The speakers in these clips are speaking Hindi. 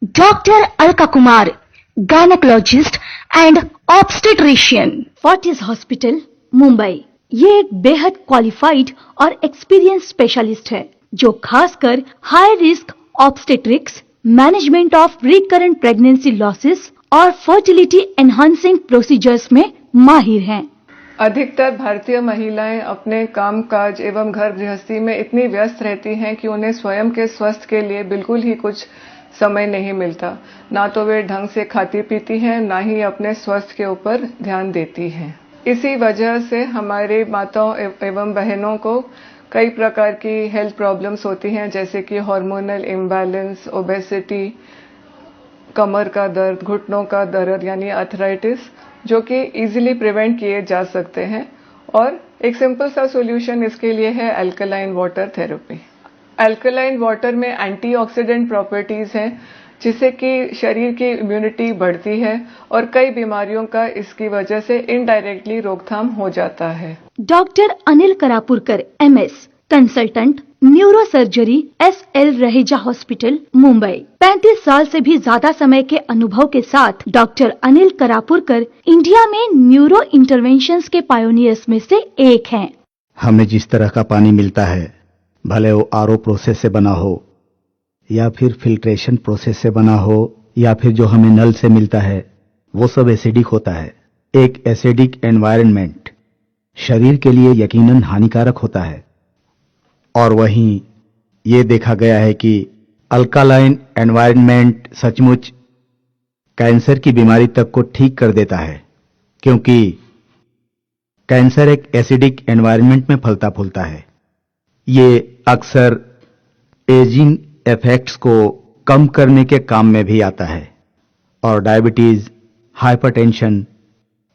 Dr. Alka Kumar, gynecologist and obstetrician, Fortis Hospital, Mumbai. ये एक बेहद क्वालिफाइड और एक्सपीरियंस स्पेशलिस्ट है जो खासकर high risk obstetrics, management of recurrent pregnancy losses और फर्टिलिटी एनहांसिंग प्रोसीजर्स में माहिर हैं। अधिकतर भारतीय महिलाएं अपने कामकाज एवं घर गृहस्थी में इतनी व्यस्त रहती हैं कि उन्हें स्वयं के स्वास्थ्य के लिए बिल्कुल ही कुछ समय नहीं मिलता। ना तो वे ढंग से खाती पीती हैं, ना ही अपने स्वास्थ्य के ऊपर ध्यान देती हैं। इसी वजह से हमारी माताओं एवं बहनों को कई प्रकार की हेल्थ प्रॉब्लम्स होती हैं, जैसे कि हार्मोनल इम्बैलेंस, ओबेसिटी, कमर का दर्द, घुटनों का दर्द यानी आर्थराइटिस, जो कि इजीली प्रिवेंट किए जा सकते हैं। और एक सिंपल सा सॉल्यूशन इसके लिए है alkaline water therapy. Alkaline water में एंटीऑक्सीडेंट प्रॉपर्टीज हैं, जिससे कि शरीर की इम्यूनिटी बढ़ती है और कई बीमारियों का इसकी वजह से इनडायरेक्टली रोकथाम हो जाता है। Doctor Anil Karapurkar, MS, consultant neuro surgery, SL Raheja hospital, Mumbai. 35 साल से भी ज्यादा समय के अनुभव के साथ डॉक्टर अनिल करापुरकर इंडिया में न्यूरो इंटरवेंशंस के पायोनियर्स में से एक हैं। हमें जिस तरह का पानी मिलता है, भले वो RO प्रोसेस से बना हो या फिर फिल्ट्रेशन प्रोसेस से बना हो या फिर जो हमें नल से मिलता है, वो सब एसिडिक होता है। एक एसिडिक एनवायरनमेंट शरीर के लिए यकीनन हानिकारक होता है। और वहीं ये देखा गया है कि अल्कालाइन एनवायरनमेंट सचमुच कैंसर की बीमारी तक को ठीक कर देता है, क्योंकि कैंसर एक एसिडिक एनवायरनमेंट में फलता फूलता है। ये अक्सर एजिंग इफेक्ट्स को कम करने के काम में भी आता है और diabetes, hypertension,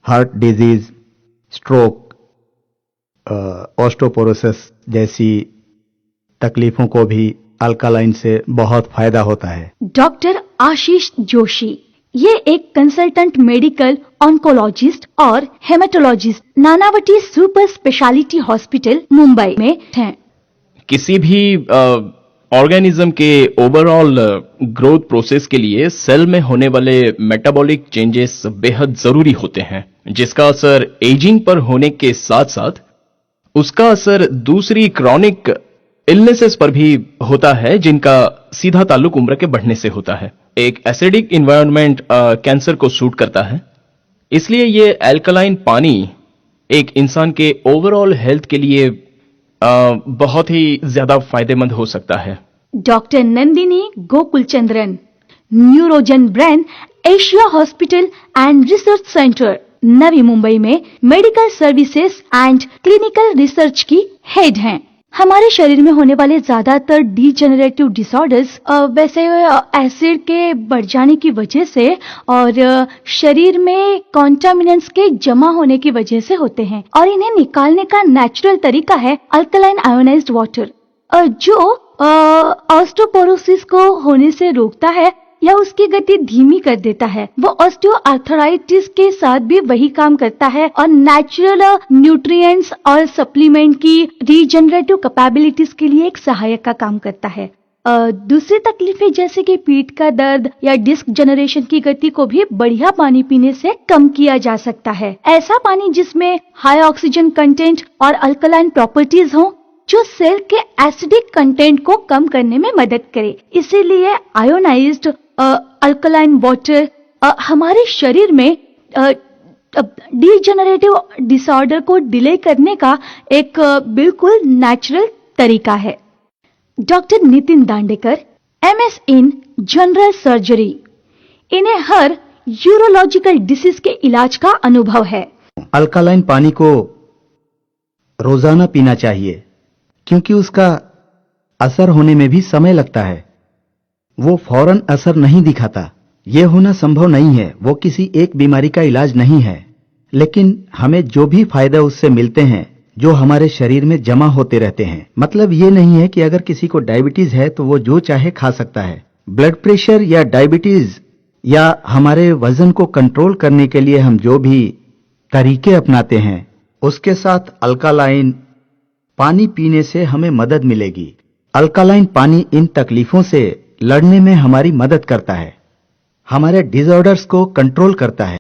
heart disease, stroke, osteoporosis जैसी तकलीफों को भी अल्कालाइन से बहुत फायदा होता है। डॉक्टर आशीष जोशी, ये एक कंसल्टेंट मेडिकल ऑन्कोलॉजिस्ट और haematologist Nanavati super speciality hospital, Mumbai में हैं। किसी भी ऑर्गेनिज्म के ओवरऑल ग्रोथ प्रोसेस के लिए सेल में होने वाले मेटाबॉलिक चेंजेस बेहद जरूरी होते हैं, जिसका असर एजिंग पर होने के साथ साथ उसका असर दूसरी क्रॉनिक इलनेसेस पर भी होता है, जिनका सीधा ताल्लुक उम्र के बढ़ने से होता है। एक एसिडिक इन्वायरमेंट कैंसर को सूट करता है, इसलिए ये अल्कलाइन पानी एक इंसान के ओवरऑल हेल्थ के लिए बहुत ही ज्यादा फायदेमंद हो सकता है। Doctor Nandini Gokulchandran, Neurogen brain Asia hospital and research centre, Navi Mumbai में medical services and clinical research की हेड हैं। हमारे शरीर में होने वाले ज्यादातर डीजेनरेटिव डिसऑर्डर्स वैसे एसिड के बढ़ जाने की वजह से और शरीर में कॉन्टामिनेंट्स के जमा होने की वजह से होते हैं, और इन्हें निकालने का नेचुरल तरीका है अल्कलाइन आयोनाइज्ड वाटर, जो ऑस्टियोपोरोसिस को होने से रोकता है या उसकी गति धीमी कर देता है। वो ऑस्टियोआर्थराइटिस के साथ भी वही काम करता है और नेचुरल न्यूट्रिएंट्स और सप्लीमेंट की रीजनरेटिव कैपेबिलिटीज के लिए एक सहायक का काम करता है। दूसरी तकलीफें जैसे कि पीठ का दर्द या डिस्क जनरेशन की गति को भी बढ़िया पानी पीने से कम किया जा सकता है। ऐसा पानी जिसमें हाई ऑक्सीजन कंटेंट और अल्कलाइन प्रॉपर्टीज हों, जो सेल के एसिडिक कंटेंट को कम करने में मदद करे। इसीलिए आयोनाइज्ड अल्कलाइन वाटर हमारे शरीर में डीजेनरेटिव डिसऑर्डर को डिले करने का एक बिल्कुल नेचुरल तरीका है। Doctor Nitin Dandekar, MS in general surgery, इन्हें हर यूरोलॉजिकल डिसीज के इलाज का अनुभव है। अल्कालाइन पानी को रोजाना पीना चाहिए, क्योंकि उसका असर होने में भी समय लगता है। वो फौरन असर नहीं दिखाता। ये होना संभव नहीं है, वो किसी एक बीमारी का इलाज नहीं है, लेकिन हमें जो भी फायदा उससे मिलते हैं, जो हमारे शरीर में जमा होते रहते हैं। मतलब ये नहीं है कि अगर किसी को डायबिटीज है तो वो जो चाहे खा सकता है। ब्लड प्रेशर या डायबिटीज या हमारे वजन को कंट्रोल करने के लिए हम जो भी तरीके अपनाते हैं, उसके साथ अल्कालाइन पानी पीने से हमें मदद मिलेगी। अल्कालाइन पानी इन तकलीफों से लड़ने में हमारी मदद करता है, हमारे डिसऑर्डर्स को कंट्रोल करता है।